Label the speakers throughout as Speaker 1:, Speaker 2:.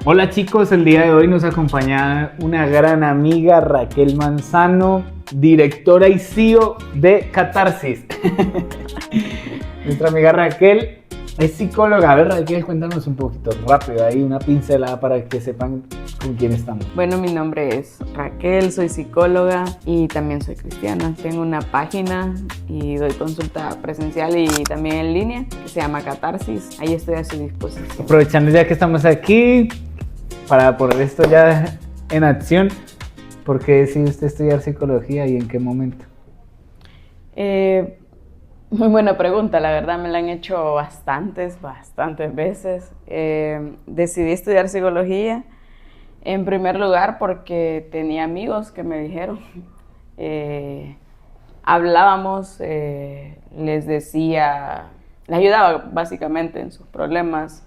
Speaker 1: Hola chicos, el día de hoy nos acompaña una gran amiga, Raquel Manzano, directora y CEO de Catarsis. Nuestra amiga Raquel es psicóloga. A ver, Raquel, cuéntanos un poquito rápido, ahí una pincelada para que sepan con quién estamos.
Speaker 2: Bueno, mi nombre es Raquel, soy psicóloga y también soy cristiana. Tengo una página y doy consulta presencial y también en línea que se llama Catarsis. Ahí estoy a su disposición.
Speaker 1: Aprovechando ya que estamos aquí, para poner esto ya en acción, ¿por qué decidió usted estudiar psicología y en qué momento?
Speaker 2: Muy buena pregunta, la verdad me la han hecho bastantes veces. Decidí estudiar psicología en primer lugar porque tenía amigos que me dijeron, hablábamos, les decía, les ayudaba básicamente en sus problemas,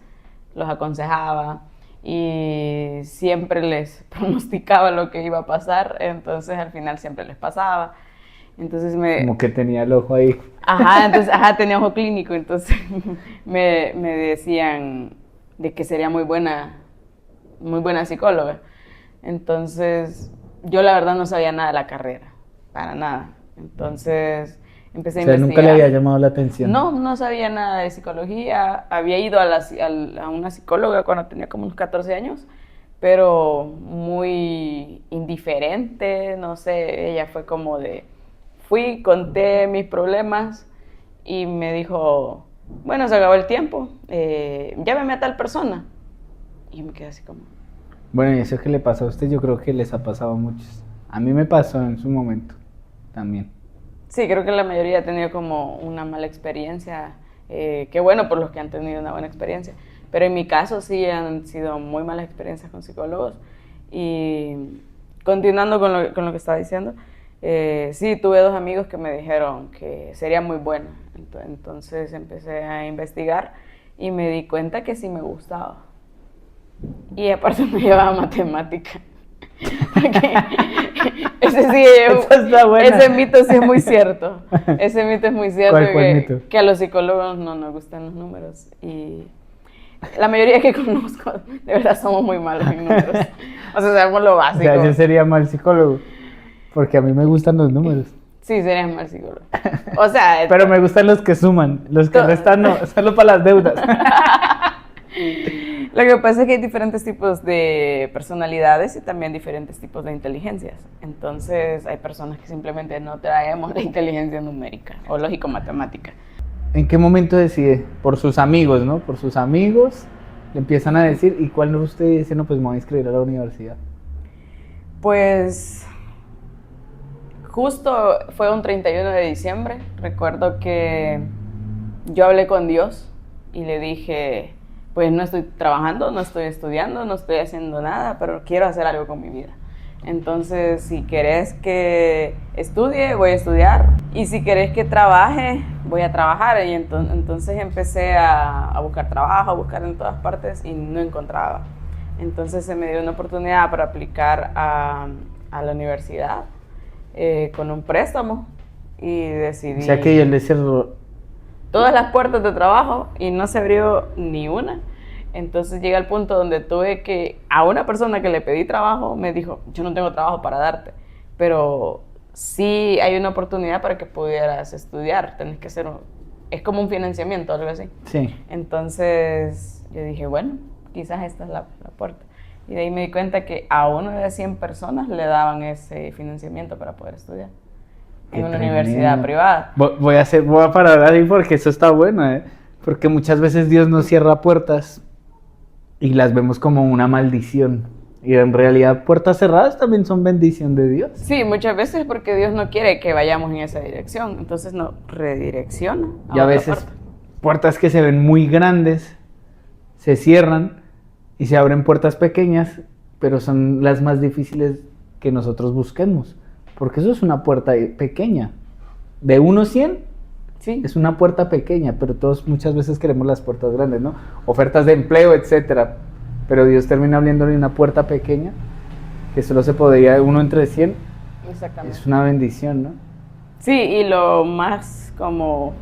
Speaker 2: los aconsejaba y siempre les pronosticaba lo que iba a pasar, entonces al final siempre les pasaba. Entonces
Speaker 1: Como que tenía el ojo ahí.
Speaker 2: Tenía ojo clínico, entonces me decían de que sería muy buena psicóloga. Entonces yo la verdad no sabía nada de la carrera, para nada. Entonces empecé a investigar.
Speaker 1: ¿Nunca le había llamado la atención?
Speaker 2: No sabía nada de psicología. Había ido a una psicóloga cuando tenía como unos 14 años, pero muy indiferente, no sé, ella fue como de... Fui, conté mis problemas y me dijo, bueno, se acabó el tiempo, llámeme a tal persona. Y me quedé así como...
Speaker 1: Bueno, y eso que le pasó a usted, yo creo que les ha pasado a muchos. A mí me pasó en su momento también.
Speaker 2: Sí, creo que la mayoría ha tenido como una mala experiencia. Qué bueno por los que han tenido una buena experiencia. Pero en mi caso sí han sido muy malas experiencias con psicólogos. Y continuando con lo que estaba diciendo, sí, tuve dos amigos que me dijeron que sería muy buena. Entonces empecé a investigar y me di cuenta que sí me gustaba. Y aparte me llevaba matemática. Ese mito sí es muy cierto. Ese mito es muy cierto.
Speaker 1: ¿Cuál mito?
Speaker 2: Que a los psicólogos no nos gustan los números. Y la mayoría que conozco, de verdad, somos muy malos en números. O sea, sabemos lo básico.
Speaker 1: O sea, yo sería mal psicólogo, porque a mí me gustan los números.
Speaker 2: Sí, serías mal psicólogo. O sea...
Speaker 1: Pero me gustan los que suman, los que restan no, solo para las deudas.
Speaker 2: Lo que pasa es que hay diferentes tipos de personalidades y también diferentes tipos de inteligencias. Entonces hay personas que simplemente no traemos la inteligencia numérica o lógico-matemática.
Speaker 1: ¿En qué momento decide? Por sus amigos, ¿no? Por sus amigos le empiezan a decir, ¿y cuál no usted dice? No, pues me voy a inscribir a la universidad.
Speaker 2: Pues justo fue un 31 de diciembre. Recuerdo que yo hablé con Dios y le dije... Pues no estoy trabajando, no estoy estudiando, no estoy haciendo nada, pero quiero hacer algo con mi vida. Entonces, si querés que estudie, voy a estudiar. Y si querés que trabaje, voy a trabajar. Y entonces empecé a buscar trabajo, a buscar en todas partes y no encontraba. Entonces se me dio una oportunidad para aplicar a la universidad con un préstamo y decidí...
Speaker 1: O sea que yo le cerró
Speaker 2: todas las puertas de trabajo y no se abrió ni una. Entonces llega el punto donde tuve que, a una persona que le pedí trabajo, me dijo, yo no tengo trabajo para darte, pero sí hay una oportunidad para que pudieras estudiar, tenés que hacer, es como un financiamiento, algo así.
Speaker 1: Sí.
Speaker 2: Entonces yo dije, bueno, quizás esta es la puerta. Y de ahí me di cuenta que a uno de 100 personas le daban ese financiamiento para poder estudiar. En una universidad privada.
Speaker 1: Voy a parar ahí porque eso está bueno, ¿eh? Porque muchas veces Dios nos cierra puertas y las vemos como una maldición. Y en realidad puertas cerradas también son bendición de Dios.
Speaker 2: Sí, muchas veces porque Dios no quiere que vayamos en esa dirección. Entonces nos redirecciona.
Speaker 1: Y a veces puertas que se ven muy grandes se cierran y se abren puertas pequeñas, pero son las más difíciles que nosotros busquemos. Porque eso es una puerta pequeña. De 1 a 100, sí, es una puerta pequeña, pero todos muchas veces queremos las puertas grandes, ¿no? Ofertas de empleo, etcétera. Pero Dios termina abriéndole una puerta pequeña, que solo se podría 1 entre 100. Exactamente. Es una bendición, ¿no?
Speaker 2: Sí, y lo más como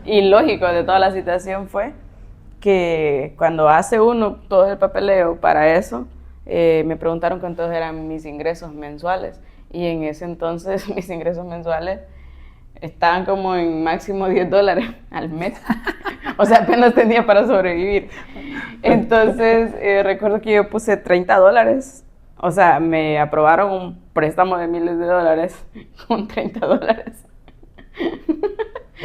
Speaker 2: ilógico de toda la situación fue que cuando hace uno todo el papeleo para eso, me preguntaron cuántos eran mis ingresos mensuales. Y en ese entonces mis ingresos mensuales estaban como en máximo $10 al mes. O sea, apenas tenía para sobrevivir. Entonces, recuerdo que yo puse $30. O sea, me aprobaron un préstamo de miles de dólares con $30.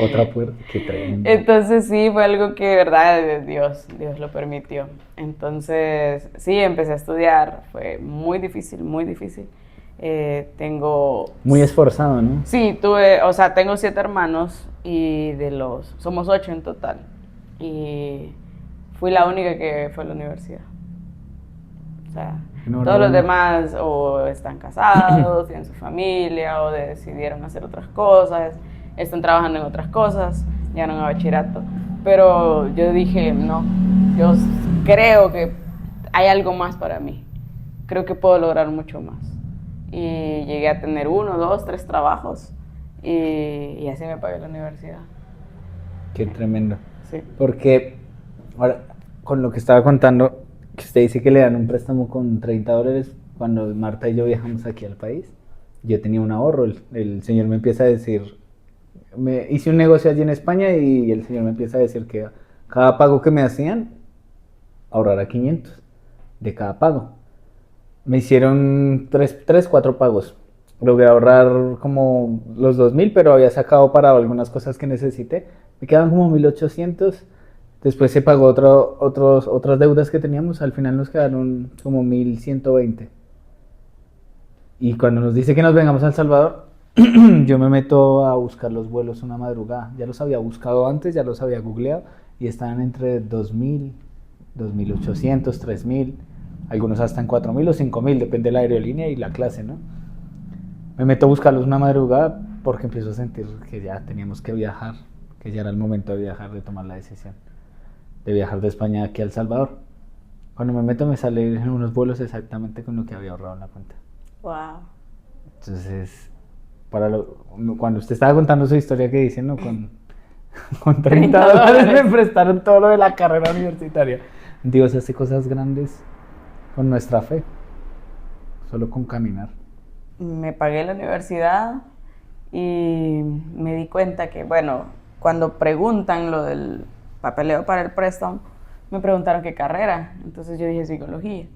Speaker 1: Otra puerta, qué tremendo.
Speaker 2: Entonces sí, fue algo que de verdad Dios lo permitió. Entonces sí, empecé a estudiar, fue muy difícil, muy difícil. Tengo...
Speaker 1: Muy esforzado, ¿no?
Speaker 2: Sí, tengo 7 hermanos y somos 8 en total. Y fui la única que fue a la universidad. O sea, todos los demás o están casados, tienen su familia o decidieron hacer otras cosas, están trabajando en otras cosas, llegaron a bachillerato. Pero yo dije, no, yo creo que hay algo más para mí. Creo que puedo lograr mucho más. Y llegué a tener 1, 2, 3 trabajos y así me pagué la universidad.
Speaker 1: Qué tremendo.
Speaker 2: Sí.
Speaker 1: Porque, ahora, con lo que estaba contando, que usted dice que le dan un préstamo con $30, cuando Marta y yo viajamos aquí al país, yo tenía un ahorro, el señor me empieza a decir, hice un negocio allí en España y el señor me empieza a decir que cada pago que me hacían, ahorrara 500 de cada pago. Me hicieron 4 pagos. Logré ahorrar como los 2,000, pero había sacado para algunas cosas que necesité. Me quedaban como 1,800. Después se pagó otras deudas que teníamos. Al final nos quedaron como 1,120. Y cuando nos dice que nos vengamos a El Salvador, yo me meto a buscar los vuelos una madrugada. Ya los había buscado antes, ya los había googleado y estaban entre 2,000, 2,800, 3,000. Algunos hasta en 4,000 o 5,000, depende de la aerolínea y la clase, ¿no? Me meto a buscarlos una madrugada porque empiezo a sentir que ya teníamos que viajar, que ya era el momento de viajar, de tomar la decisión de viajar de España aquí a El Salvador. Cuando me meto me sale en unos vuelos exactamente con lo que había ahorrado en la cuenta.
Speaker 2: Wow.
Speaker 1: Entonces, cuando usted estaba contando su historia que dice, ¿no? Con $30 me prestaron todo lo de la carrera universitaria. Dios hace cosas grandes con nuestra fe, solo con caminar.
Speaker 2: Me pagué la universidad y me di cuenta que, bueno, cuando preguntan lo del papeleo para el préstamo, me preguntaron qué carrera. Entonces yo dije psicología.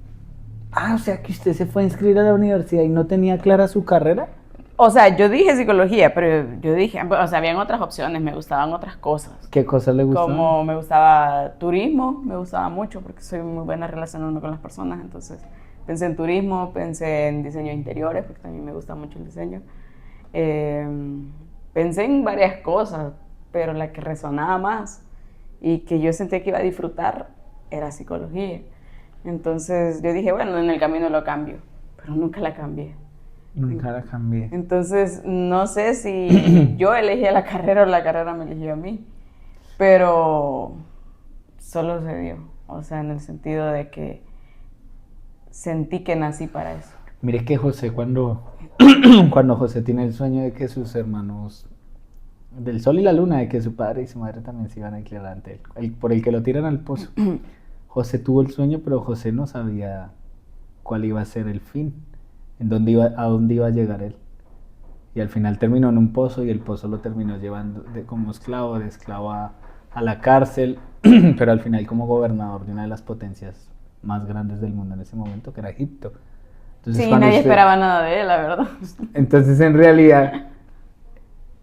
Speaker 1: Ah, o sea que usted se fue a inscribir a la universidad y no tenía clara su carrera.
Speaker 2: O sea, yo dije psicología, pero yo dije, o sea, habían otras opciones, me gustaban otras cosas.
Speaker 1: ¿Qué cosas le gustaban?
Speaker 2: Como me gustaba turismo, me gustaba mucho porque soy muy buena relacionándome con las personas, entonces pensé en turismo, pensé en diseño de interiores, porque también me gusta mucho el diseño. Pensé en varias cosas, pero la que resonaba más y que yo sentía que iba a disfrutar era psicología. Entonces yo dije, bueno, en el camino lo cambio, pero nunca la cambié.
Speaker 1: Nunca la cambié.
Speaker 2: Entonces no sé si yo elegí la carrera o la carrera me eligió a mí, pero solo se dio, o sea, en el sentido de que sentí que nací para eso.
Speaker 1: Mire que José, cuando José tiene el sueño de que sus hermanos del sol y la luna, de que su padre y su madre también se iban a declarar ante él, por el que lo tiran al pozo. José tuvo el sueño, pero José no sabía cuál iba a ser el fin, a dónde iba a llegar él. Y al final terminó en un pozo y el pozo lo terminó llevando como esclavo, de esclavo a la cárcel, pero al final como gobernador de una de las potencias más grandes del mundo en ese momento, que era Egipto. Entonces,
Speaker 2: sí, nadie esperaba nada de él, la verdad.
Speaker 1: Entonces, en realidad,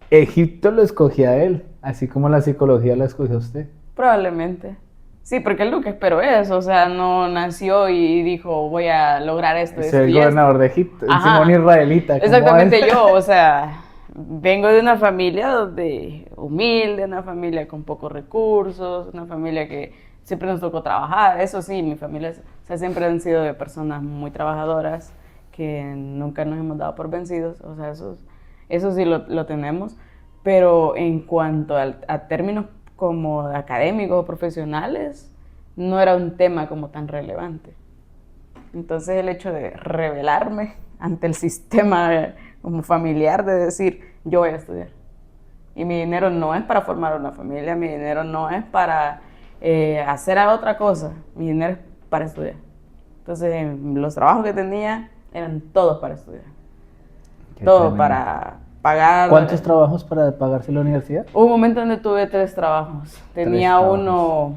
Speaker 1: Egipto lo escogía a él, así como la psicología la escogió a usted.
Speaker 2: Probablemente. Sí, porque él nunca esperó eso, o sea, no nació y dijo, voy a lograr esto.
Speaker 1: Soy el gobernador de Egipto, el Simón israelita.
Speaker 2: Exactamente yo, o sea, vengo de una familia humilde, una familia con pocos recursos, una familia que siempre nos tocó trabajar. Eso sí, mi familia, o sea, siempre han sido de personas muy trabajadoras, que nunca nos hemos dado por vencidos, o sea, eso sí lo tenemos, pero en cuanto a términos como académicos o profesionales, no era un tema como tan relevante. Entonces el hecho de rebelarme ante el sistema como familiar, de decir, yo voy a estudiar. Y mi dinero no es para formar una familia, mi dinero no es para hacer otra cosa. Mi dinero es para estudiar. Entonces, los trabajos que tenía eran todos para estudiar.
Speaker 1: Qué
Speaker 2: Todo
Speaker 1: tremendo.
Speaker 2: para pagar.
Speaker 1: ¿Cuántos trabajos para pagarse la universidad?
Speaker 2: Hubo un momento donde tuve 3 trabajos. Tenía
Speaker 1: trabajos.
Speaker 2: uno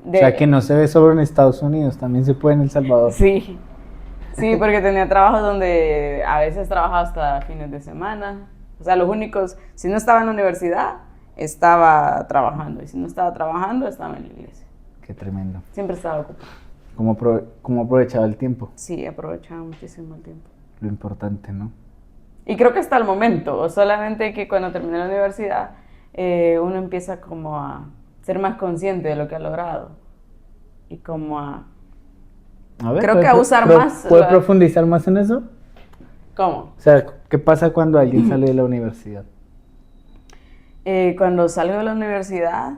Speaker 1: O sea, que no se ve solo en Estados Unidos, también se puede en El Salvador.
Speaker 2: Sí, sí, porque tenía trabajos donde a veces trabajaba hasta fines de semana. O sea, los únicos, si no estaba en la universidad, estaba trabajando. Y si no estaba trabajando, estaba en la iglesia.
Speaker 1: Qué tremendo.
Speaker 2: Siempre estaba ocupado.
Speaker 1: ¿Cómo aprovechaba el tiempo?
Speaker 2: Sí, aprovechaba muchísimo el tiempo.
Speaker 1: Lo importante, ¿no?
Speaker 2: Y creo que hasta el momento, o solamente que cuando terminé la universidad, uno empieza como a ser más consciente de lo que ha logrado. Y como a...
Speaker 1: A ver,
Speaker 2: Creo que a usar más
Speaker 1: ¿Puede
Speaker 2: la-
Speaker 1: profundizar más en eso?
Speaker 2: ¿Cómo?
Speaker 1: O sea, ¿qué pasa cuando alguien sale de la universidad?
Speaker 2: Cuando salgo de la universidad,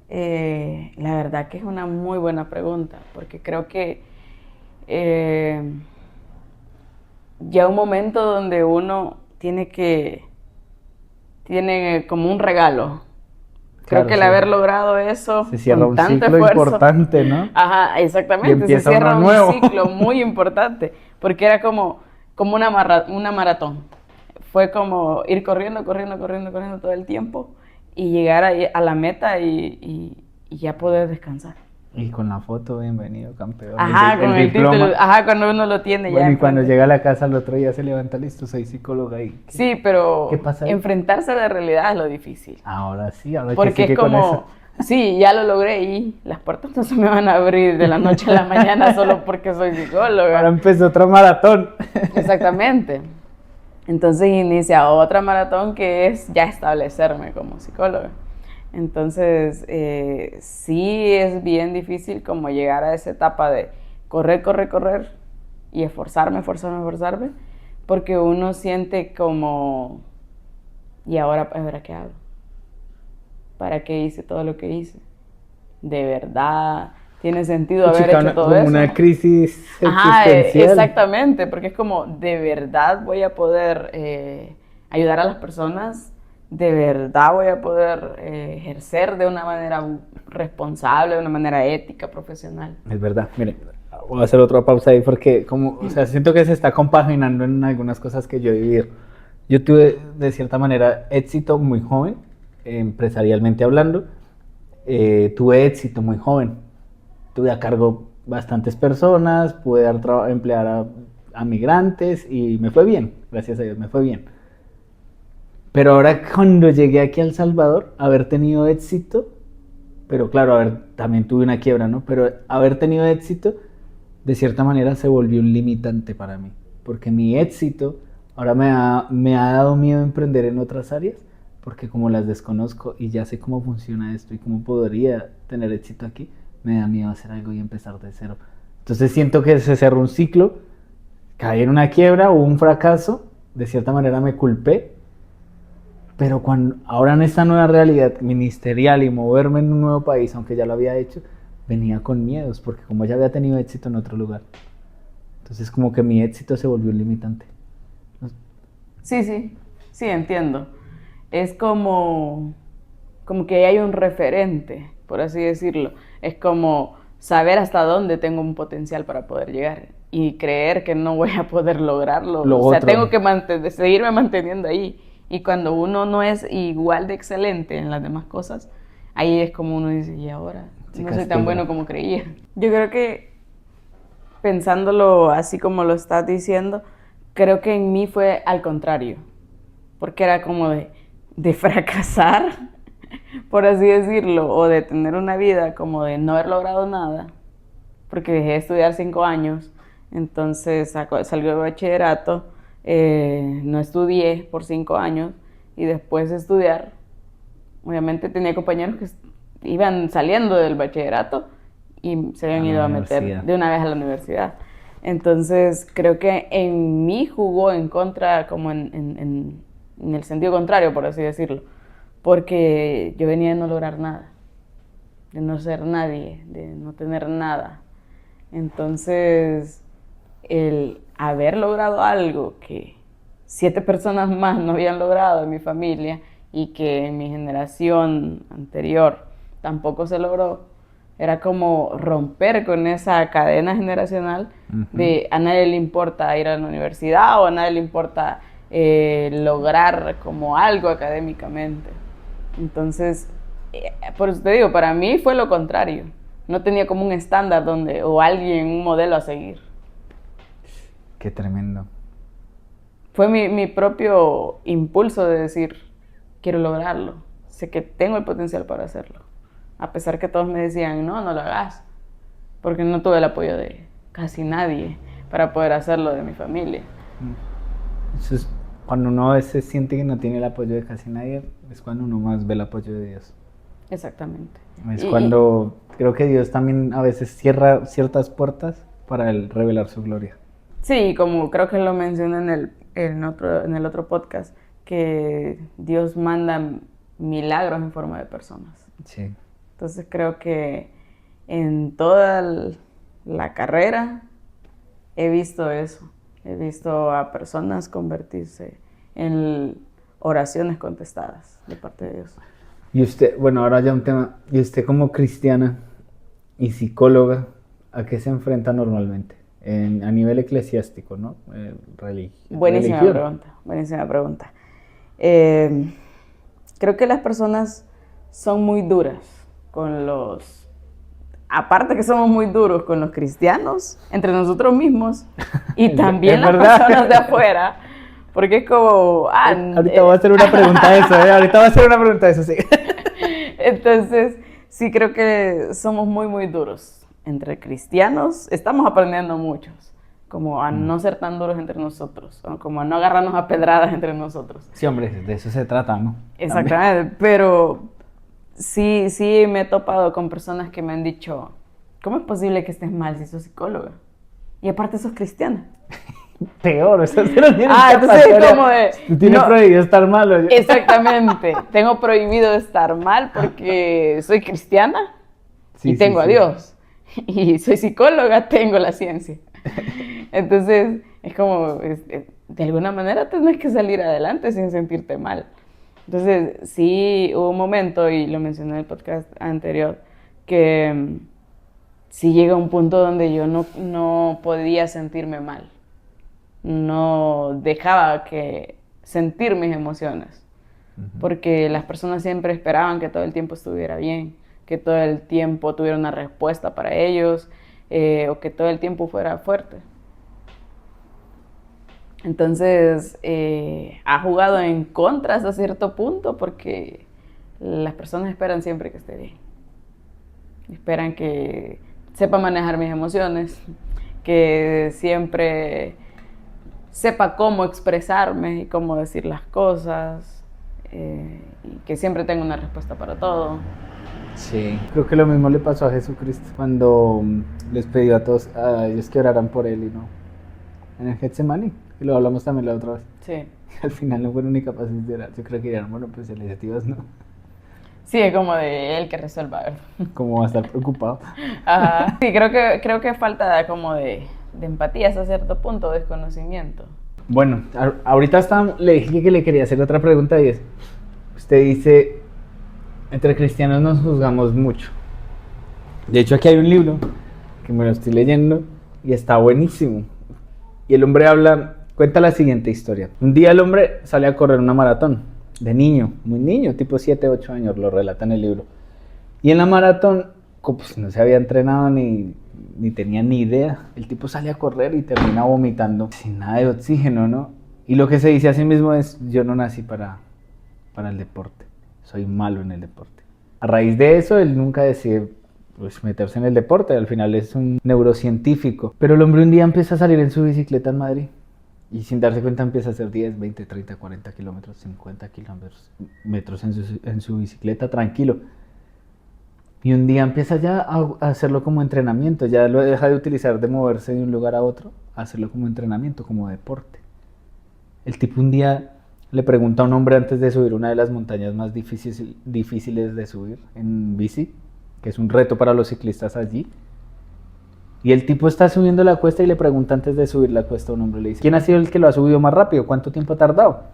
Speaker 2: la verdad que es una muy buena pregunta, porque creo que ya un momento donde uno tiene como un regalo. Creo
Speaker 1: Claro,
Speaker 2: que el
Speaker 1: sí.
Speaker 2: haber logrado eso
Speaker 1: Se cierra
Speaker 2: con
Speaker 1: un
Speaker 2: tanto
Speaker 1: ciclo
Speaker 2: esfuerzo.
Speaker 1: importante, ¿no?
Speaker 2: Ajá,
Speaker 1: Y
Speaker 2: exactamente. Se
Speaker 1: empieza
Speaker 2: cierra
Speaker 1: uno
Speaker 2: un
Speaker 1: nuevo.
Speaker 2: ciclo muy importante, porque era como una maratón. Fue como ir corriendo todo el tiempo y llegar a la meta y ya poder descansar.
Speaker 1: Y con la foto, bienvenido, campeón.
Speaker 2: Ajá, con el
Speaker 1: diploma.
Speaker 2: título. Ajá, cuando uno lo tiene ya.
Speaker 1: Bueno, y cuando
Speaker 2: enfrente.
Speaker 1: llega a la casa al otro día se levanta, listo, soy psicóloga y...
Speaker 2: Sí, pero
Speaker 1: ¿Qué pasa ahí?
Speaker 2: enfrentarse a la realidad es lo difícil.
Speaker 1: Ahora sí, ahora
Speaker 2: Porque
Speaker 1: que
Speaker 2: es
Speaker 1: sigue con
Speaker 2: como,
Speaker 1: eso.
Speaker 2: sí, ya lo logré y las puertas no se me van a abrir de la noche a la mañana solo porque soy psicóloga.
Speaker 1: Ahora empezó otra maratón.
Speaker 2: Exactamente. Entonces inicia otra maratón que es ya establecerme como psicóloga. Entonces, sí es bien difícil como llegar a esa etapa de correr y esforzarme, porque uno siente como, ¿y ahora qué hago? ¿Para qué hice todo lo que hice? ¿De verdad tiene sentido haber
Speaker 1: Chica,
Speaker 2: hecho todo
Speaker 1: como
Speaker 2: eso?
Speaker 1: una crisis
Speaker 2: Ajá,
Speaker 1: existencial.
Speaker 2: exactamente, porque es como, ¿de verdad voy a poder ayudar a las personas? ¿De verdad voy a poder ejercer de una manera responsable, de una manera ética, profesional?
Speaker 1: Es verdad, mire, voy a hacer otra pausa ahí porque como, o sea, siento que se está compaginando en algunas cosas que yo he vivido. Yo tuve de cierta manera éxito muy joven, empresarialmente hablando. Tuve éxito muy joven. Tuve a cargo bastantes personas, pude emplear a migrantes y me fue bien, gracias a Dios, me fue bien. Pero ahora cuando llegué aquí a El Salvador, haber tenido éxito, pero claro, también tuve una quiebra, ¿no? Pero haber tenido éxito, de cierta manera, se volvió un limitante para mí. Porque mi éxito ahora me ha dado miedo emprender en otras áreas, porque como las desconozco y ya sé cómo funciona esto y cómo podría tener éxito aquí, me da miedo hacer algo y empezar de cero. Entonces siento que se cerró un ciclo, caí en una quiebra, hubo un fracaso, de cierta manera me culpé, pero ahora en esta nueva realidad ministerial y moverme en un nuevo país, aunque ya lo había hecho, venía con miedos, porque como ya había tenido éxito en otro lugar. Entonces como que mi éxito se volvió un limitante.
Speaker 2: Sí, entiendo. Es como que hay un referente, por así decirlo. Es como saber hasta dónde tengo un potencial para poder llegar y creer que no voy a poder lograrlo. O sea, tengo que seguirme manteniendo ahí. Y cuando uno no es igual de excelente en las demás cosas, ahí es como uno dice, ¿y ahora? No soy tan bueno como creía. Yo creo que, pensándolo así como lo estás diciendo, creo que en mí fue al contrario. Porque era como de fracasar, por así decirlo, o de tener una vida como de no haber logrado nada, porque dejé de estudiar 5 años, entonces salí de bachillerato, no estudié por 5 años, y después de estudiar, obviamente tenía compañeros que iban saliendo del bachillerato y se habían ido a meter de una vez a la universidad. Entonces creo que en mí jugó en contra, como en el sentido contrario, por así decirlo, porque yo venía de no lograr nada, de no ser nadie, de no tener nada. Entonces, el haber logrado algo que 7 personas más no habían logrado en mi familia y que en mi generación anterior tampoco se logró. Era como romper con esa cadena generacional de a nadie le importa ir a la universidad o a nadie le importa lograr como algo académicamente. Entonces, por eso te digo, para mí fue lo contrario. No tenía como un estándar o alguien, un modelo a seguir.
Speaker 1: Qué tremendo.
Speaker 2: Fue mi propio impulso de decir, quiero lograrlo. Sé que tengo el potencial para hacerlo. A pesar que todos me decían, no lo hagas. Porque no tuve el apoyo de casi nadie para poder hacerlo de mi familia.
Speaker 1: Eso es, cuando uno a veces siente que no tiene el apoyo de casi nadie, es cuando uno más ve el apoyo de Dios.
Speaker 2: Exactamente.
Speaker 1: Es cuando creo que Dios también a veces cierra ciertas puertas para él revelar su gloria.
Speaker 2: Sí, como creo que lo mencioné en el otro podcast, que Dios manda milagros en forma de personas.
Speaker 1: Sí.
Speaker 2: Entonces creo que en toda la carrera he visto eso. He visto a personas convertirse en oraciones contestadas de parte de Dios.
Speaker 1: Y usted, bueno, ahora ya un tema. Y usted como cristiana y psicóloga, ¿a qué se enfrenta normalmente? A nivel eclesiástico, ¿no?
Speaker 2: Buenísima
Speaker 1: religión.
Speaker 2: pregunta. Creo que las personas son muy duras aparte que somos muy duros con los cristianos, entre nosotros mismos, y también las personas de afuera, porque es como...
Speaker 1: ahorita voy a hacer una pregunta de eso, sí.
Speaker 2: Entonces, sí creo que somos muy, muy duros entre cristianos. Estamos aprendiendo muchos, como a no ser tan duros entre nosotros, como a no agarrarnos a pedradas entre nosotros.
Speaker 1: Sí, hombre, de eso se trata, ¿no?
Speaker 2: Exactamente, también. Pero sí me he topado con personas que me han dicho, ¿cómo es posible que estés mal si sos psicóloga? Y aparte sos cristiana.
Speaker 1: Peor, eso se lo tienes
Speaker 2: entonces es como de...
Speaker 1: Tú tienes prohibido estar mal.
Speaker 2: Exactamente, tengo prohibido estar mal porque soy cristiana y tengo a Dios. Y soy psicóloga, tengo la ciencia. Entonces, es como, de alguna manera tenés que salir adelante sin sentirte mal. Entonces, sí hubo un momento, y lo mencioné en el podcast anterior, que sí llega un punto donde yo no podía sentirme mal. No dejaba que sentir mis emociones. Porque las personas siempre esperaban que todo el tiempo estuviera bien, que todo el tiempo tuviera una respuesta para ellos, o que todo el tiempo fuera fuerte. Entonces, ha jugado en contra hasta cierto punto porque las personas esperan siempre que esté bien. Esperan que sepa manejar mis emociones, que siempre sepa cómo expresarme y cómo decir las cosas, y que siempre tenga una respuesta para todo.
Speaker 1: Sí, creo que lo mismo le pasó a Jesucristo cuando les pidió a todos a ellos que oraran por él y no. En el Getsemaní, y lo hablamos también la otra vez.
Speaker 2: Sí.
Speaker 1: Al final no fueron ni capaces de orar. Yo creo que dirán, bueno, pues el Dios no.
Speaker 2: Sí, es como de él que resuelva, ¿verdad?
Speaker 1: Como va a estar preocupado.
Speaker 2: Ajá. Sí, creo que falta como de empatía hasta cierto punto, desconocimiento.
Speaker 1: Bueno, ahorita le dije que le quería hacer otra pregunta y es, usted dice, entre cristianos nos juzgamos mucho. De hecho, aquí hay un libro que me lo estoy leyendo y está buenísimo. Y el hombre cuenta la siguiente historia. Un día el hombre sale a correr una maratón, de niño, muy niño, tipo 7, 8 años, lo relata en el libro. Y en la maratón, pues no se había entrenado ni tenía ni idea. El tipo sale a correr y termina vomitando, sin nada de oxígeno, ¿no? Y lo que se dice a sí mismo es, yo no nací para el deporte, soy malo en el deporte. A raíz de eso, él nunca decide pues meterse en el deporte, al final es un neurocientífico. Pero el hombre un día empieza a salir en su bicicleta en Madrid y sin darse cuenta empieza a hacer 10, 20, 30, 40 kilómetros, 50 kilómetros en su bicicleta tranquilo. Y un día empieza ya a hacerlo como entrenamiento, ya lo deja de utilizar de moverse de un lugar a otro, a hacerlo como entrenamiento, como deporte. El tipo un día le pregunta a un hombre antes de subir una de las montañas más difíciles de subir en bici, que es un reto para los ciclistas allí. Y el tipo está subiendo la cuesta y le pregunta antes de subir la cuesta a un hombre, le dice, ¿quién ha sido el que lo ha subido más rápido? ¿Cuánto tiempo ha tardado?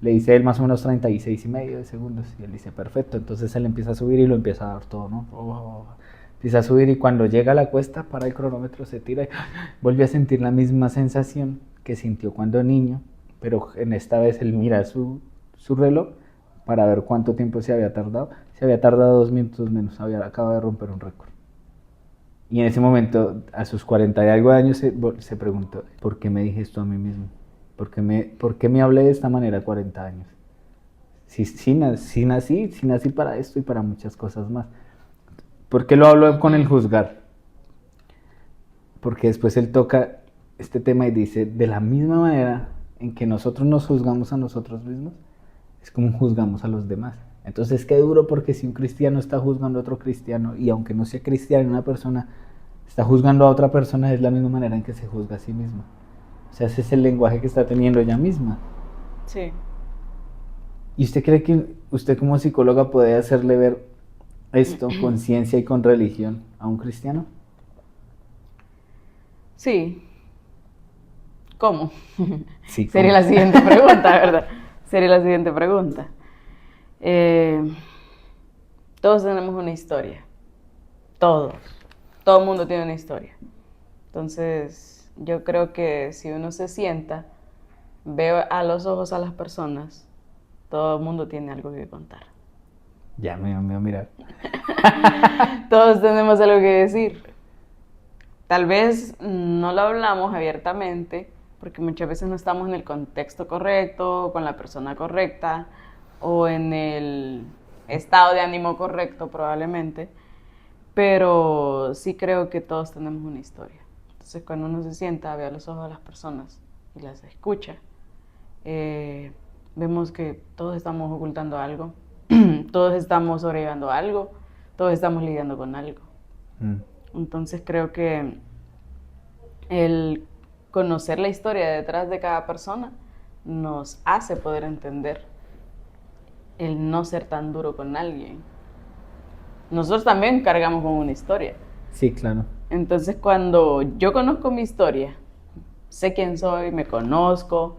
Speaker 1: Le dice él más o menos 36,5 de segundos. Y él dice, perfecto. Entonces él empieza a subir y lo empieza a dar todo, ¿no? Empieza a subir y cuando llega a la cuesta, para el cronómetro, se tira y vuelve a sentir la misma sensación que sintió cuando niño. Pero en esta vez él mira su reloj para ver cuánto tiempo se había tardado. Se había tardado 2 minutos menos. Acaba de romper un récord. Y en ese momento, a sus 40 y algo de años, se preguntó, ¿por qué me dije esto a mí mismo? ¿Por qué me hablé de esta manera a 40 años? Si nací para esto y para muchas cosas más. ¿Por qué lo hablo con el juzgar? Porque después él toca este tema y dice, de la misma manera en que nosotros nos juzgamos a nosotros mismos, es como juzgamos a los demás. Entonces, qué duro, porque si un cristiano está juzgando a otro cristiano, y aunque no sea cristiano, una persona está juzgando a otra persona, es la misma manera en que se juzga a sí misma. O sea, ese es el lenguaje que está teniendo ella misma.
Speaker 2: Sí.
Speaker 1: ¿Y usted cree que usted como psicóloga puede hacerle ver esto con ciencia y con religión a un cristiano?
Speaker 2: Sí. ¿Cómo?
Speaker 1: Sí,
Speaker 2: Sería la siguiente pregunta, ¿verdad? Sería la siguiente pregunta. Todos tenemos una historia. Todos. Todo el mundo tiene una historia. Entonces, yo creo que si uno se sienta, ve a los ojos a las personas, todo el mundo tiene algo que contar.
Speaker 1: Ya me dio miedo mirar.
Speaker 2: Todos tenemos algo que decir. Tal vez no lo hablamos abiertamente, porque muchas veces no estamos en el contexto correcto, con la persona correcta, o en el estado de ánimo correcto probablemente, pero sí creo que todos tenemos una historia. Entonces cuando uno se sienta, ve a los ojos a las personas y las escucha, vemos que todos estamos ocultando algo, todos estamos sobrellevando algo, todos estamos lidiando con algo. Entonces creo que el conocer la historia detrás de cada persona nos hace poder entender el no ser tan duro con alguien. Nosotros también cargamos con una historia.
Speaker 1: Sí, claro.
Speaker 2: Entonces cuando yo conozco mi historia, sé quién soy, me conozco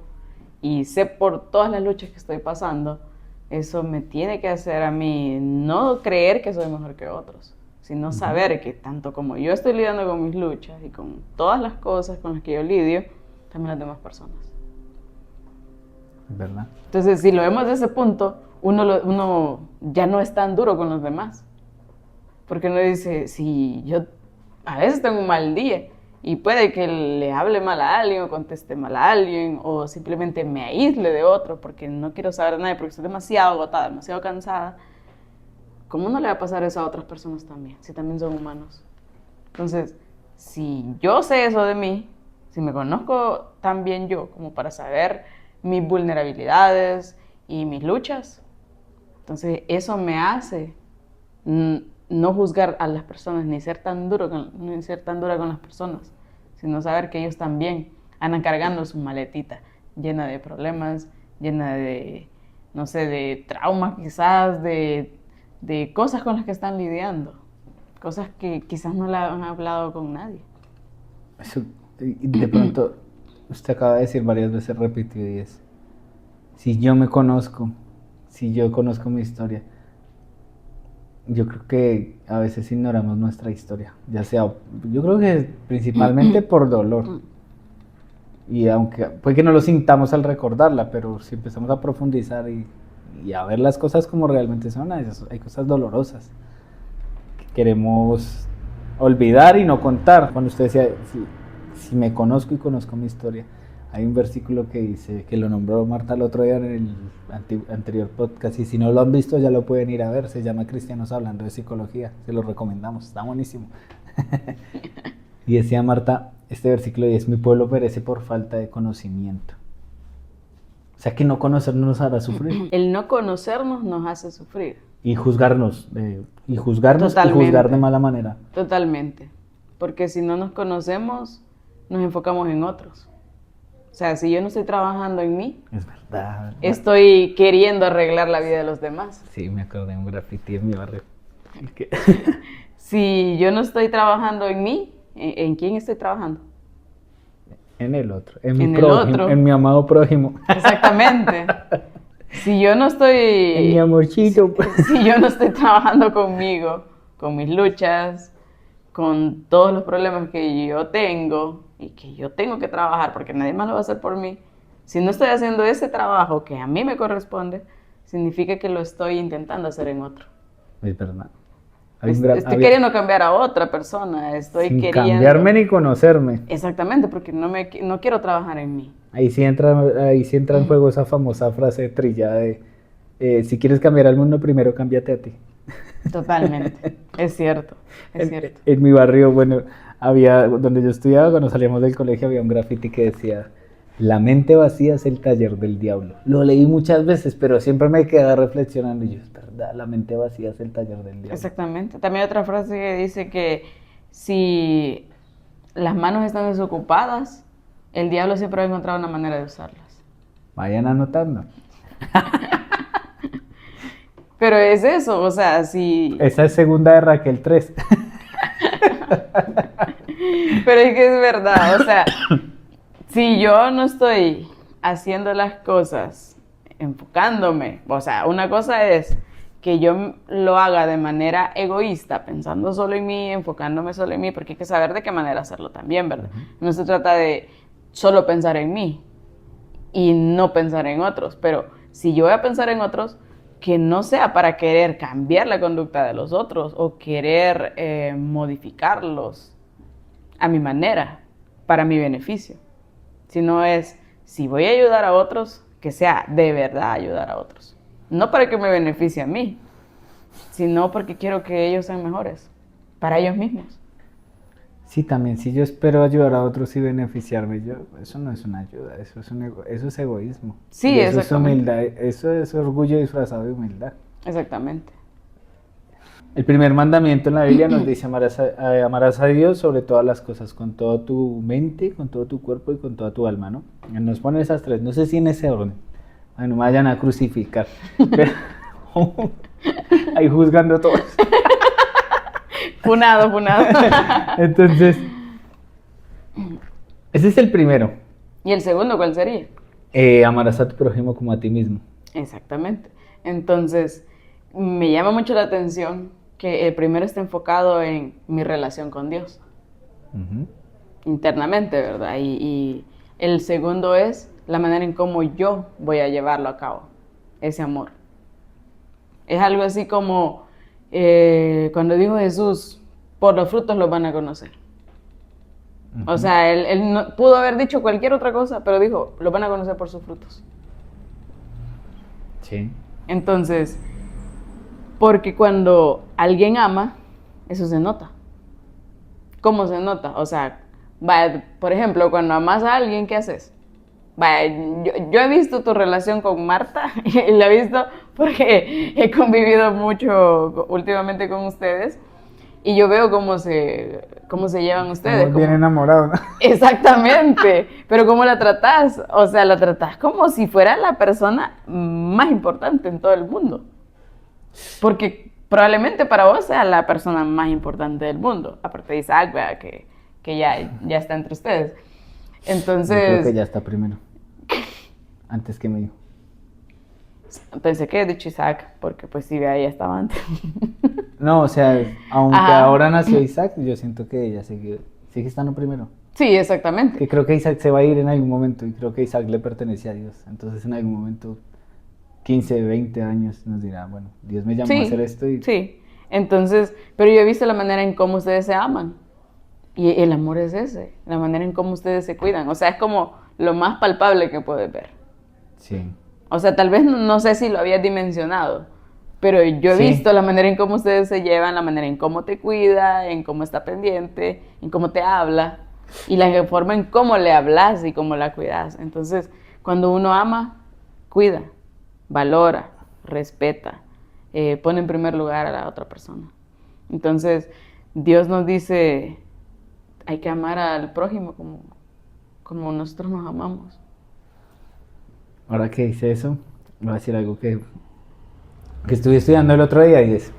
Speaker 2: y sé por todas las luchas que estoy pasando, eso me tiene que hacer a mí no creer que soy mejor que otros, sino saber que tanto como yo estoy lidiando con mis luchas y con todas las cosas con las que yo lidio, también las demás personas.
Speaker 1: ¿Verdad?
Speaker 2: Entonces, si lo vemos desde ese punto, uno ya no es tan duro con los demás. Porque uno dice, si yo a veces tengo un mal día y puede que le hable mal a alguien o conteste mal a alguien o simplemente me aísle de otro porque no quiero saber de nadie porque estoy demasiado agotada, demasiado cansada, ¿cómo no le va a pasar eso a otras personas también, si también son humanos? Entonces, si yo sé eso de mí, si me conozco tan bien yo como para saber mis vulnerabilidades y mis luchas, entonces eso me hace no juzgar a las personas, ni ser tan dura con las personas, sino saber que ellos también andan cargando su maletita llena de problemas, llena de, no sé, de traumas quizás, de cosas con las que están lidiando, cosas que quizás no la han hablado con nadie.
Speaker 1: Eso, de pronto, usted acaba de decir varias veces, repitió, y es, si yo me conozco, si yo conozco mi historia, yo creo que a veces ignoramos nuestra historia, ya sea, yo creo que principalmente por dolor, y aunque puede que no lo sintamos al recordarla, pero si empezamos a profundizar y a ver las cosas como realmente son, hay cosas dolorosas que queremos olvidar y no contar. Cuando usted decía, si me conozco y conozco mi historia, hay un versículo que dice, que lo nombró Marta el otro día en el anterior podcast, y si no lo han visto ya lo pueden ir a ver, se llama Cristianos Hablando de Psicología, se lo recomendamos, está buenísimo. Y decía Marta, este versículo dice, mi pueblo perece por falta de conocimiento. O sea que no conocernos nos hará sufrir.
Speaker 2: El no conocernos nos hace sufrir.
Speaker 1: Y juzgarnos y juzgar de mala manera.
Speaker 2: Totalmente. Porque si no nos conocemos, nos enfocamos en otros. O sea, si yo no estoy trabajando en mí,
Speaker 1: es verdad.
Speaker 2: Estoy queriendo arreglar la vida de los demás.
Speaker 1: Sí, me acordé de un graffiti en mi barrio.
Speaker 2: Si yo no estoy trabajando en mí, ¿en quién estoy trabajando?
Speaker 1: En el otro, en mi prójimo, en mi amado prójimo.
Speaker 2: Exactamente. Si yo no estoy...
Speaker 1: Mi amorcito.
Speaker 2: Si yo no estoy trabajando conmigo, con mis luchas, con todos los problemas que yo tengo y que yo tengo que trabajar porque nadie más lo va a hacer por mí, si no estoy haciendo ese trabajo que a mí me corresponde, significa que lo estoy intentando hacer en otro.
Speaker 1: Es verdad.
Speaker 2: Estoy queriendo cambiar a otra persona, estoy
Speaker 1: sin
Speaker 2: queriendo...
Speaker 1: cambiarme ni conocerme.
Speaker 2: Exactamente, porque no quiero trabajar en mí.
Speaker 1: Ahí sí entra en juego esa famosa frase trillada de si quieres cambiar al mundo, primero cámbiate a ti.
Speaker 2: Totalmente, es cierto, es cierto.
Speaker 1: En mi barrio, bueno, donde yo estudiaba, cuando salíamos del colegio, había un graffiti que decía: la mente vacía es el taller del diablo. Lo leí muchas veces, pero siempre me quedaba reflexionando y yo, es verdad, la mente vacía es el taller del diablo.
Speaker 2: Exactamente. También hay otra frase que dice que si las manos están desocupadas, el diablo siempre va a encontrar una manera de usarlas.
Speaker 1: Vayan anotando.
Speaker 2: Pero es eso, o sea, si...
Speaker 1: Esa es segunda de Raquel 3.
Speaker 2: Pero es que es verdad, o sea, si yo no estoy haciendo las cosas, enfocándome, o sea, una cosa es que yo lo haga de manera egoísta, pensando solo en mí, enfocándome solo en mí, porque hay que saber de qué manera hacerlo también, ¿verdad? No se trata de solo pensar en mí y no pensar en otros, pero si yo voy a pensar en otros, que no sea para querer cambiar la conducta de los otros o querer modificarlos a mi manera, para mi beneficio, sino es, si voy a ayudar a otros, que sea de verdad ayudar a otros. No para que me beneficie a mí, sino porque quiero que ellos sean mejores, para ellos mismos.
Speaker 1: Sí, también, si yo espero ayudar a otros y beneficiarme, eso no es una ayuda, eso es egoísmo.
Speaker 2: Sí,
Speaker 1: y eso es
Speaker 2: exactamente.
Speaker 1: humildad, eso es orgullo disfrazado de humildad.
Speaker 2: Exactamente.
Speaker 1: El primer mandamiento en la Biblia nos dice: amarás a Dios sobre todas las cosas, con toda tu mente, con todo tu cuerpo y con toda tu alma, ¿no? Nos pone esas tres, no sé si en ese orden, no me vayan a crucificar, pero ahí juzgando todos.
Speaker 2: Funado.
Speaker 1: Entonces, ese es el primero.
Speaker 2: ¿Y el segundo cuál sería?
Speaker 1: Amarás a tu prójimo como a ti mismo.
Speaker 2: Exactamente. Entonces, me llama mucho la atención que el primero está enfocado en mi relación con Dios, internamente, ¿verdad? Y el segundo es la manera en cómo yo voy a llevarlo a cabo, ese amor. Es algo así como cuando dijo Jesús, por los frutos los van a conocer. O sea, él no, pudo haber dicho cualquier otra cosa, pero dijo, los van a conocer por sus frutos.
Speaker 1: Sí.
Speaker 2: Entonces, porque cuando alguien ama, eso se nota. ¿Cómo se nota? O sea, vaya, por ejemplo, cuando amas a alguien, ¿qué haces? Vaya, yo he visto tu relación con Marta y la he visto porque he convivido mucho últimamente con ustedes y yo veo cómo se llevan ustedes.
Speaker 1: Estamos bien enamorados, ¿no?
Speaker 2: Exactamente, pero ¿cómo la tratás? O sea, la tratás como si fuera la persona más importante en todo el mundo. Porque probablemente para vos sea la persona más importante del mundo, aparte de Isaac, ¿verdad? Que ya está entre ustedes. Entonces...
Speaker 1: Yo creo que ya está primero. Antes que mío.
Speaker 2: Pensé que he dicho Isaac, porque pues sí, ya estaba antes.
Speaker 1: No, o sea, aunque
Speaker 2: Ajá.
Speaker 1: ahora nació Isaac, yo siento que ella sigue estando primero.
Speaker 2: Sí, exactamente.
Speaker 1: Que creo que Isaac se va a ir en algún momento y creo que Isaac le pertenece a Dios. Entonces en algún momento, 15, 20 años, nos dirá, bueno, Dios me llamó a hacer esto y...
Speaker 2: Sí, entonces, pero yo he visto la manera en cómo ustedes se aman. Y el amor es ese, la manera en cómo ustedes se cuidan. O sea, es como lo más palpable que puedes ver.
Speaker 1: Sí.
Speaker 2: O sea, tal vez no sé si lo habías dimensionado, pero yo he visto la manera en cómo ustedes se llevan, la manera en cómo te cuida, en cómo está pendiente, en cómo te habla y la forma en cómo le hablas y cómo la cuidas. Entonces, cuando uno ama, cuida, valora, respeta, pone en primer lugar a la otra persona. Entonces, Dios nos dice, hay que amar al prójimo como nosotros nos amamos.
Speaker 1: Ahora que dice eso, voy a decir algo que estuve estudiando el otro día y es: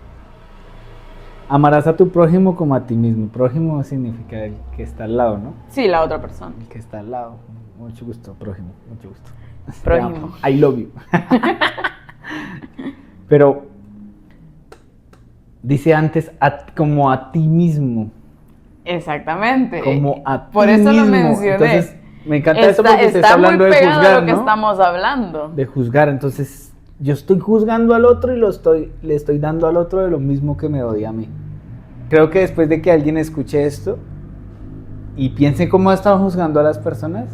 Speaker 1: amarás a tu prójimo como a ti mismo. Prójimo significa el que está al lado, ¿no?
Speaker 2: Sí, la otra persona.
Speaker 1: El que está al lado. Mucho gusto, prójimo, mucho gusto.
Speaker 2: Prójimo.
Speaker 1: I love you. Pero dice antes como a ti mismo.
Speaker 2: Exactamente.
Speaker 1: Como a ti
Speaker 2: Por eso
Speaker 1: mismo.
Speaker 2: lo mencioné.
Speaker 1: Entonces, me encanta eso porque se está hablando
Speaker 2: muy
Speaker 1: de
Speaker 2: pegado
Speaker 1: juzgar,
Speaker 2: a lo que
Speaker 1: ¿no?
Speaker 2: estamos hablando.
Speaker 1: De juzgar. Entonces, yo estoy juzgando al otro y le estoy dando al otro de lo mismo que me doy a mí. Creo que después de que alguien escuche esto y piense cómo ha estado juzgando a las personas,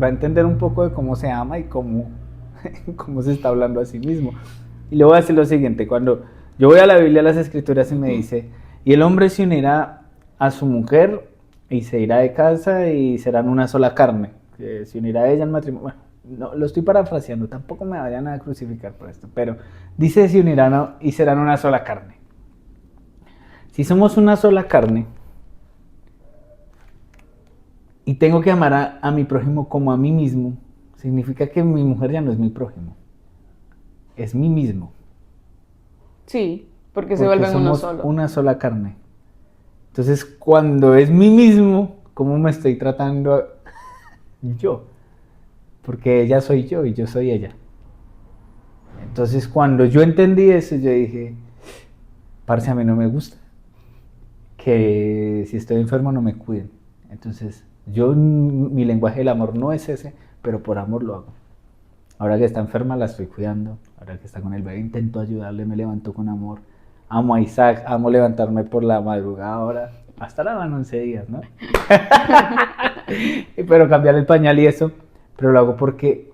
Speaker 1: va a entender un poco de cómo se ama y cómo se está hablando a sí mismo. Y le voy a decir lo siguiente: cuando yo voy a la Biblia, a las Escrituras, y me dice, y el hombre se unirá a su mujer y se irá de casa y serán una sola carne, se unirá a ella al matrimonio. Bueno, no, lo estoy parafraseando, tampoco me vayan a crucificar por esto, pero dice se unirán y serán una sola carne. Si somos una sola carne y tengo que amar a mi prójimo como a mí mismo, significa que mi mujer ya no es mi prójimo, es mí mismo.
Speaker 2: Sí, porque se vuelven uno
Speaker 1: somos
Speaker 2: solo.
Speaker 1: Una sola carne. Entonces, cuando es mí mismo, ¿cómo me estoy tratando yo? Porque ella soy yo y yo soy ella. Entonces, cuando yo entendí eso, yo dije, parce, a mí no me gusta que si estoy enfermo no me cuiden. Entonces, mi lenguaje del amor no es ese, pero por amor lo hago. Ahora que está enferma la estoy cuidando, ahora que está con el bebé intento ayudarle, me levanto con amor. Amo a Isaac, amo levantarme por la madrugada ahora. Hasta la van 11 días, ¿no? Pero cambiar el pañal y eso, pero lo hago porque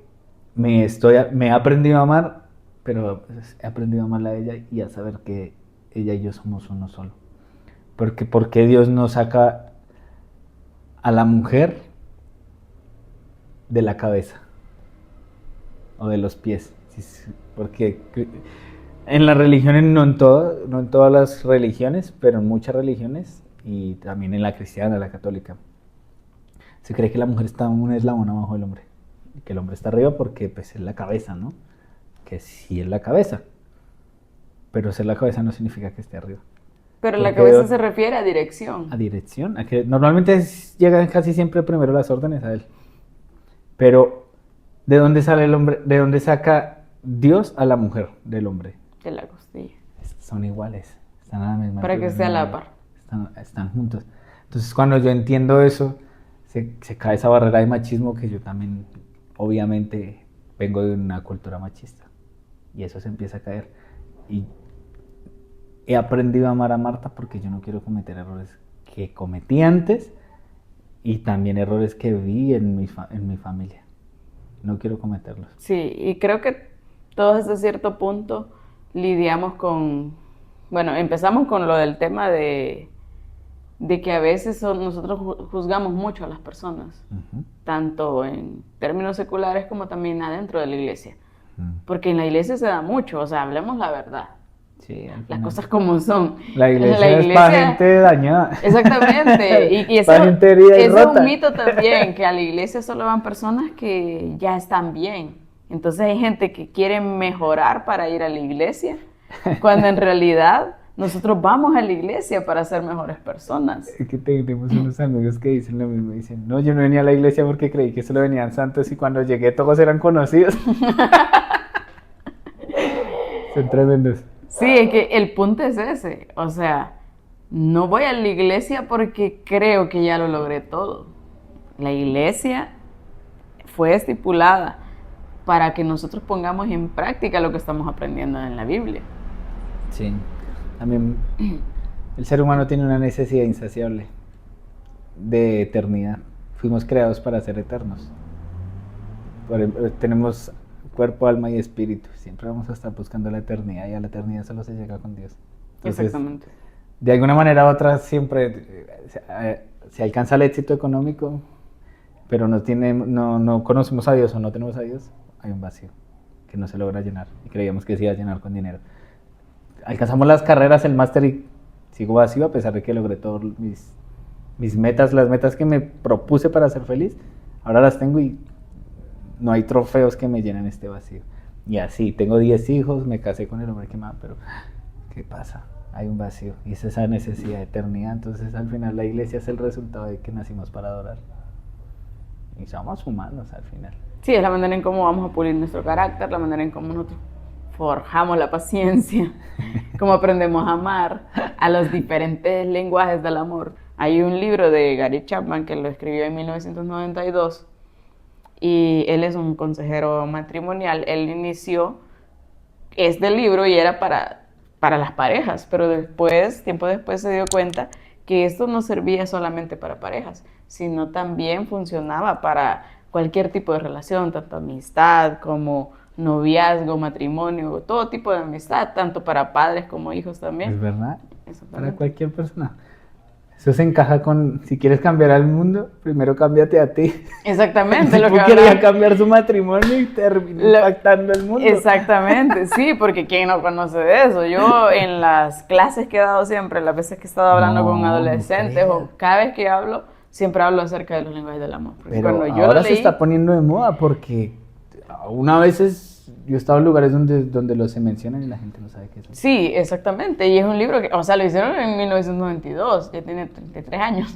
Speaker 1: me he aprendido a amar, pero he aprendido a amarla a ella y a saber que ella y yo somos uno solo. Porque Dios nos saca a la mujer de la cabeza o de los pies, porque en las religiones, no en todas las religiones, pero en muchas religiones y también en la cristiana, la católica, se cree que la mujer está un eslabón abajo del hombre y que el hombre está arriba porque pues es la cabeza, ¿no? Que sí es la cabeza, pero ser la cabeza no significa que esté arriba.
Speaker 2: Pero la cabeza se refiere a dirección.
Speaker 1: A dirección, a que normalmente llegan casi siempre primero las órdenes a él. Pero, ¿de dónde sale el hombre? ¿De dónde saca Dios a la mujer del hombre?
Speaker 2: De la costilla.
Speaker 1: Son iguales, están a la misma.
Speaker 2: Para que sea la par.
Speaker 1: Están juntos. Entonces, cuando yo entiendo eso, se cae esa barrera de machismo que yo también, obviamente, vengo de una cultura machista. Y eso se empieza a caer. Y he aprendido a amar a Marta porque yo no quiero cometer errores que cometí antes y también errores que vi en mi familia. No quiero cometerlos.
Speaker 2: Sí, y creo que todos hasta cierto punto lidiamos con... Bueno, empezamos con lo del tema de que a veces nosotros juzgamos mucho a las personas, tanto en términos seculares como también adentro de la iglesia. Porque en la iglesia se da mucho, o sea, hablemos la verdad.
Speaker 1: Sí,
Speaker 2: las cosas como son.
Speaker 1: La iglesia es para gente dañada.
Speaker 2: Exactamente. Y eso es un mito también, que a la iglesia solo van personas que ya están bien. Entonces hay gente que quiere mejorar para ir a la iglesia, cuando en realidad nosotros vamos a la iglesia para ser mejores personas.
Speaker 1: Es que tenemos unos amigos que dicen lo mismo. Dicen, no, yo no venía a la iglesia porque creí que solo venían santos y cuando llegué todos eran conocidos. Son tremendos.
Speaker 2: Sí, es que el punto es ese, o sea, no voy a la iglesia porque creo que ya lo logré todo. La iglesia fue estipulada para que nosotros pongamos en práctica lo que estamos aprendiendo en la Biblia.
Speaker 1: Sí, también el ser humano tiene una necesidad insaciable de eternidad. Fuimos creados para ser eternos. Tenemos cuerpo, alma y espíritu. Siempre vamos a estar buscando la eternidad y a la eternidad solo se llega con Dios. Entonces,
Speaker 2: exactamente.
Speaker 1: De alguna manera u otra siempre se alcanza el éxito económico, pero no conocemos a Dios o no tenemos a Dios, hay un vacío que no se logra llenar y creíamos que se iba a llenar con dinero. Alcanzamos las carreras, el máster y sigo vacío a pesar de que logré todas mis metas, las metas que me propuse para ser feliz, ahora las tengo y no hay trofeos que me llenen este vacío. Y así, tengo 10 hijos, me casé con el hombre que me ama, pero ¿qué pasa? Hay un vacío y es esa necesidad de eternidad. Entonces al final la iglesia es el resultado de que nacimos para adorar. Y somos humanos al final.
Speaker 2: Sí, es la manera en cómo vamos a pulir nuestro carácter, la manera en cómo nosotros forjamos la paciencia, cómo aprendemos a amar, a los diferentes lenguajes del amor. Hay un libro de Gary Chapman que lo escribió en 1992 y él es un consejero matrimonial. Él inició este libro y era para las parejas, pero después, tiempo después, se dio cuenta que esto no servía solamente para parejas, sino también funcionaba para cualquier tipo de relación, tanto amistad como noviazgo, matrimonio, todo tipo de amistad, tanto para padres como hijos también.
Speaker 1: Es verdad, para cualquier persona. Eso se encaja con, si quieres cambiar al mundo, primero cámbiate a ti.
Speaker 2: Exactamente.
Speaker 1: El tipo quería cambiar su matrimonio y terminó impactando el mundo.
Speaker 2: Exactamente, sí, porque ¿quién no conoce de eso? Yo en las clases que he dado siempre, las veces que he estado hablando con adolescentes o cada vez que hablo, siempre hablo acerca de los lenguajes del amor.
Speaker 1: Pero cuando yo ahora se está poniendo de moda porque una vez yo he estado en lugares donde lo se mencionan y la gente no sabe qué es.
Speaker 2: Sí, exactamente. Y es un libro que, o sea, lo hicieron en 1992, ya tiene 33 años.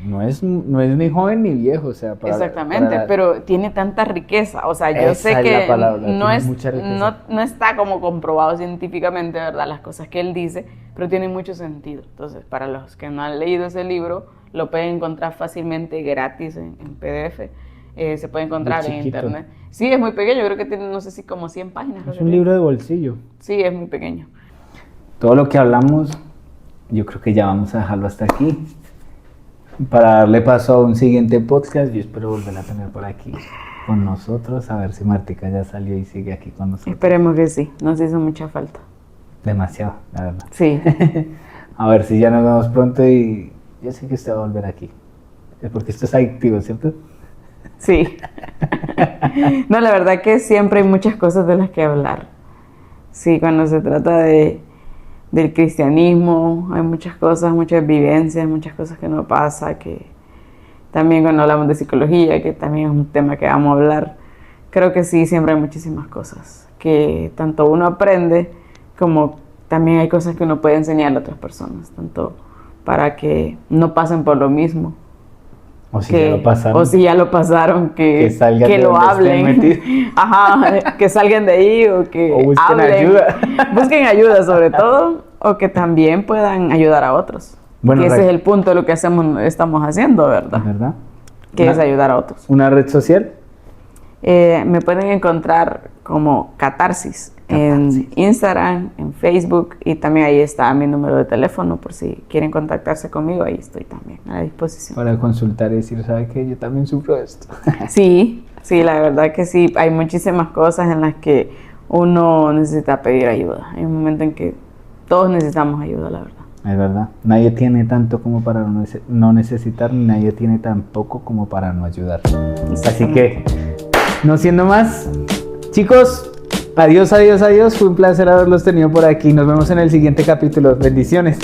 Speaker 1: No es ni joven ni viejo, o sea,
Speaker 2: exactamente, pero tiene tanta riqueza. O sea, yo sé que no está como comprobado científicamente, ¿verdad? Las cosas que él dice, pero tiene mucho sentido. Entonces, para los que no han leído ese libro, lo pueden encontrar fácilmente gratis en PDF. Se puede encontrar en internet. Sí, es muy pequeño, creo que tiene, no sé si como 100 páginas.
Speaker 1: Es un libro de bolsillo.
Speaker 2: Sí, es muy pequeño.
Speaker 1: Todo lo que hablamos, yo creo que ya vamos a dejarlo hasta aquí. Para darle paso a un siguiente podcast, yo espero volver a tener por aquí con nosotros, a ver si Martica ya salió y sigue aquí con nosotros.
Speaker 2: Esperemos que sí, nos hizo mucha falta.
Speaker 1: Demasiado, la verdad.
Speaker 2: Sí.
Speaker 1: A ver si ya nos vemos pronto y yo sé que usted va a volver aquí. Es porque esto es adictivo, ¿cierto?
Speaker 2: Sí. No, la verdad que siempre hay muchas cosas de las que hablar. Sí, cuando se trata del cristianismo, hay muchas cosas, muchas vivencias, muchas cosas que no pasa, que también cuando hablamos de psicología, que también es un tema que vamos a hablar, creo que sí, siempre hay muchísimas cosas, que tanto uno aprende, como también hay cosas que uno puede enseñar a otras personas, tanto para que no pasen por lo mismo.
Speaker 1: O si ya lo pasaron.
Speaker 2: O si ya lo pasaron, que lo hablen. Ajá, que salgan de ahí o que
Speaker 1: busquen
Speaker 2: hablen.
Speaker 1: Ayuda.
Speaker 2: Busquen ayuda sobre todo, o que también puedan ayudar a otros. Bueno, que ese es el punto de lo que estamos haciendo, ¿verdad?
Speaker 1: ¿Verdad?
Speaker 2: Que es ayudar a otros.
Speaker 1: ¿Una red social?
Speaker 2: Me pueden encontrar como Catarsis en Instagram, en Facebook, y también ahí está mi número de teléfono por si quieren contactarse conmigo, ahí estoy también a la disposición.
Speaker 1: Para consultar y decir, ¿sabe qué? Yo también sufro esto.
Speaker 2: Sí, la verdad que sí, hay muchísimas cosas en las que uno necesita pedir ayuda. Hay un momento en que todos necesitamos ayuda, la verdad.
Speaker 1: Es verdad, nadie tiene tanto como para no necesitar, ni nadie tiene tan poco como para no ayudar. Así que, no siendo más, chicos, adiós, fue un placer haberlos tenido por aquí, nos vemos en el siguiente capítulo, bendiciones.